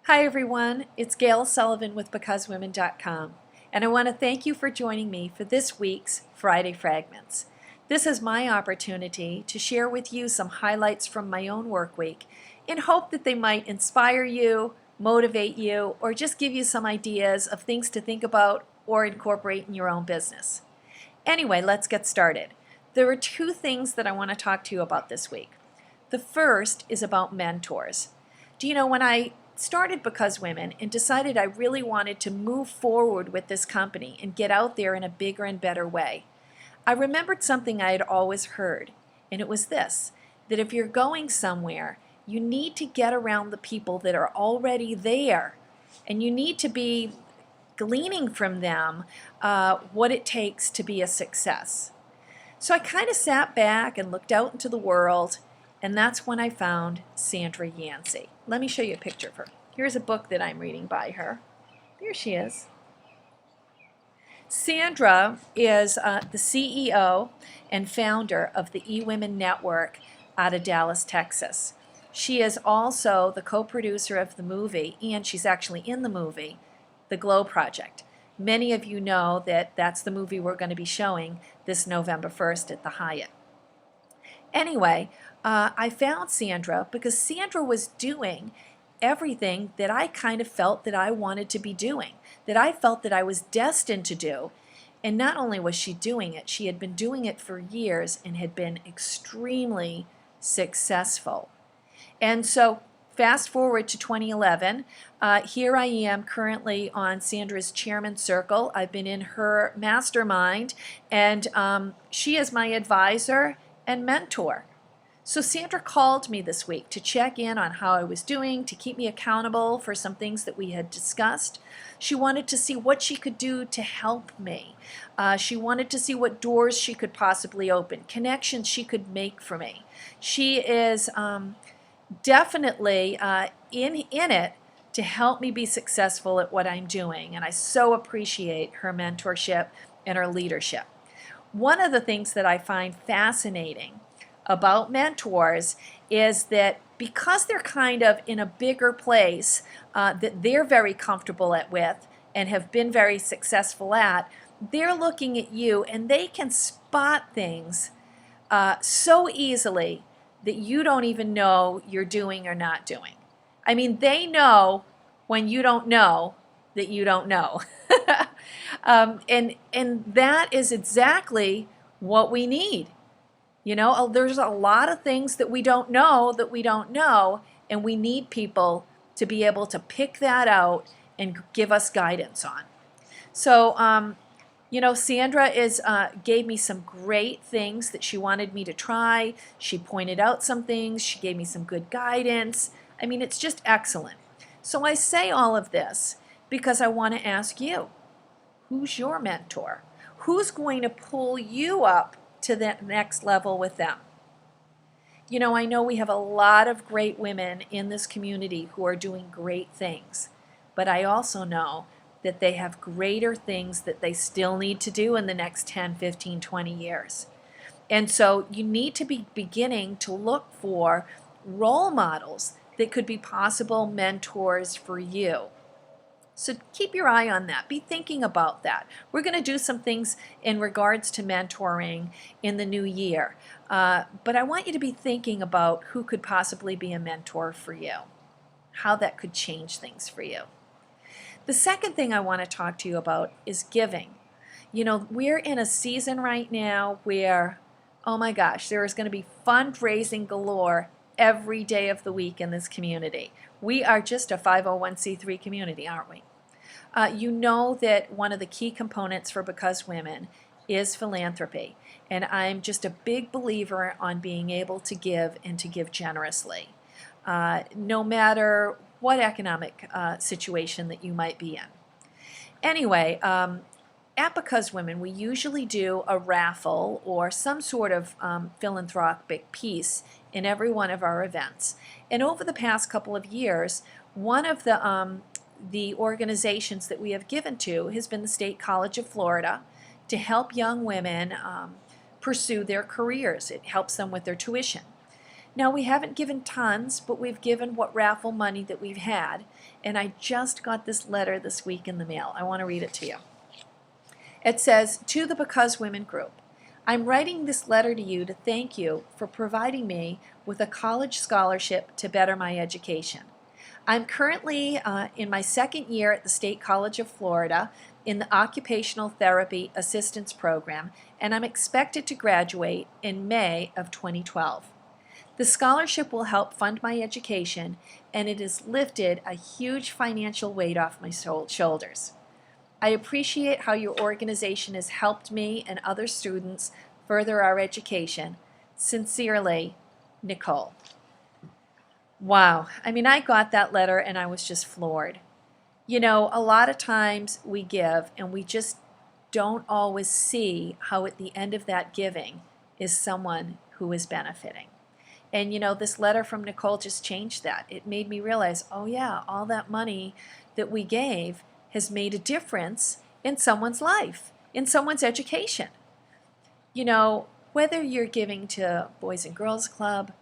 Hi everyone, it's Gail Sullivan with BecauseWomen.com, and I want to thank you for joining me for this week's Friday Fragments. This is my opportunity to share with you some highlights from my own work week in hope that they might inspire you, motivate you, or just give you some ideas of things to think about or incorporate in your own business. Anyway, let's get started. There are two things that I want to talk to you about this week. The first is about mentors. Do you know, when I started Because Women and decided I really wanted to move forward with this company and get out there in a bigger and better way, I remembered something I had always heard, and it was this, that if you're going somewhere, you need to get around the people that are already there, and you need to be gleaning from them what it takes to be a success. So I kind of sat back and looked out into the world, and that's when I found Sandra Yancey. Let me show you a picture of her. Here's a book that I'm reading by her. There she is. Sandra is the CEO and founder of the eWomen Network out of Dallas, Texas. She is also the co-producer of the movie, and she's actually in the movie, The Glow Project. Many of you know that that's the movie we're going to be showing this November 1st at the Hyatt. Anyway, I found Sandra because Sandra was doing everything that I kind of felt that I wanted to be doing, that I felt that I was destined to do. And not only was she doing it, she had been doing it for years and had been extremely successful. And so fast forward to 2011, here I am currently on Sandra's chairman circle. I've been in her mastermind, and she is my advisor and mentor. So Sandra called me this week to check in on how I was doing, to keep me accountable for some things that we had discussed. She wanted to see what she could do to help me. She wanted to see what doors she could possibly open, connections she could make for me. She is definitely in it to help me be successful at what I'm doing, and I so appreciate her mentorship and her leadership. One of the things that I find fascinating about mentors is that because they're kind of in a bigger place that they're very comfortable with and have been very successful at, they're looking at you and they can spot things so easily that you don't even know you're doing or not doing. I mean, they know when you don't know that you don't know. And that is exactly what we need. You know, there's a lot of things that we don't know, and we need people to be able to pick that out and give us guidance on. So, you know, Sandra gave me some great things that she wanted me to try. She pointed out some things. She gave me some good guidance. I mean, it's just excellent. So I say all of this because I want to ask you, who's your mentor? Who's going to pull you up to the next level with them? You know, I know we have a lot of great women in this community who are doing great things, but I also know that they have greater things that they still need to do in the next 10, 15, 20 years. And so you need to be beginning to look for role models that could be possible mentors for you. So keep your eye on that. Be thinking about that. We're going to do some things in regards to mentoring in the new year. But I want you to be thinking about who could possibly be a mentor for you, how that could change things for you. The second thing I want to talk to you about is giving. You know, we're in a season right now where, oh my gosh, there is going to be fundraising galore every day of the week in this community. We are just a 501c3 community, aren't we? You know that one of the key components for Because Women is philanthropy, and I'm just a big believer on being able to give and to give generously, no matter what economic situation that you might be in. Anyway, at Because Women, we usually do a raffle or some sort of philanthropic piece in every one of our events. And over the past couple of years, one of the organizations that we have given to has been the State College of Florida to help young women pursue their careers. It helps them with their tuition. Now, we haven't given tons, but we've given what raffle money that we've had. And I just got this letter this week in the mail. I want to read it to you. It says, "To the Because Women group, I'm writing this letter to you to thank you for providing me with a college scholarship to better my education. I'm currently in my second year at the State College of Florida in the Occupational Therapy Assistance Program, and I'm expected to graduate in May of 2012. The scholarship will help fund my education, and it has lifted a huge financial weight off my shoulders. I appreciate how your organization has helped me and other students further our education. Sincerely, Nicole." Wow. I mean, I got that letter and I was just floored. You know, a lot of times we give and we just don't always see how at the end of that giving is someone who is benefiting. And you know, this letter from Nicole just changed that. It made me realize, oh yeah, all that money that we gave has made a difference in someone's life, in someone's education. You know, whether you're giving to Boys and Girls Club,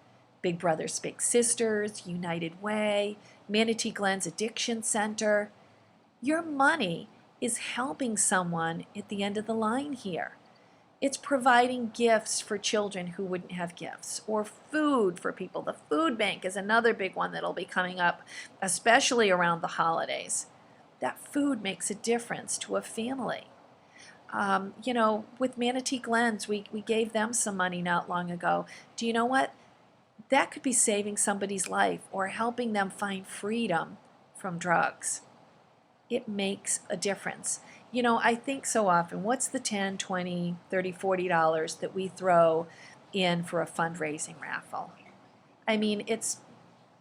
Big Brothers Big Sisters, United Way, Manatee Glens Addiction Center, your money is helping someone at the end of the line here. It's providing gifts for children who wouldn't have gifts, or food for people. The food bank is another big one that'll be coming up, especially around the holidays. That food makes a difference to a family. You know, with Manatee Glens, we gave them some money not long ago. Do you know what? That could be saving somebody's life or helping them find freedom from drugs. It makes a difference. You know, I think so often, what's the $10, $20, $30, $40 that we throw in for a fundraising raffle? I mean, it's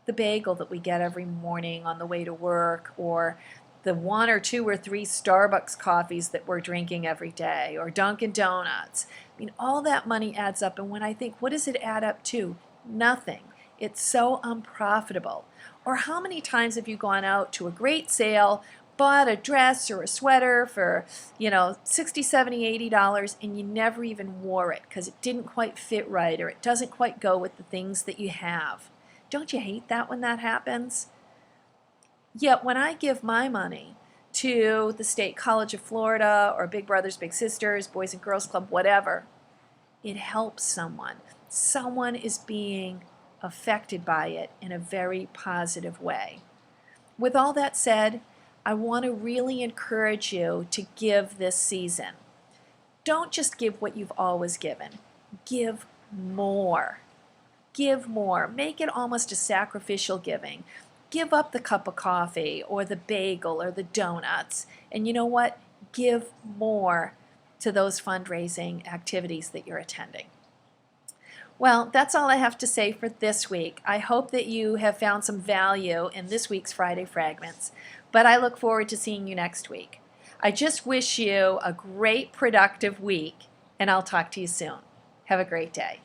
the bagel that we get every morning on the way to work, or the 1 or 2 or 3 Starbucks coffees that we're drinking every day, or Dunkin' Donuts. I mean, all that money adds up, and when I think, what does it add up to? Nothing. It's so unprofitable. Or how many times have you gone out to a great sale, bought a dress or a sweater for, you know, $60, $70, $80, and you never even wore it because it didn't quite fit right, or it doesn't quite go with the things that you have? Don't you hate that when that happens? Yet when I give my money to the State College of Florida or Big Brothers Big Sisters, Boys and Girls Club, whatever, it helps someone. Someone is being affected by it in a very positive way. With all that said, I want to really encourage you to give this season. Don't just give what you've always given. Give more. Give more. Make it almost a sacrificial giving. Give up the cup of coffee or the bagel or the donuts. And you know what? Give more to those fundraising activities that you're attending. Well, that's all I have to say for this week. I hope that you have found some value in this week's Friday Fragments, but I look forward to seeing you next week. I just wish you a great, productive week, and I'll talk to you soon. Have a great day.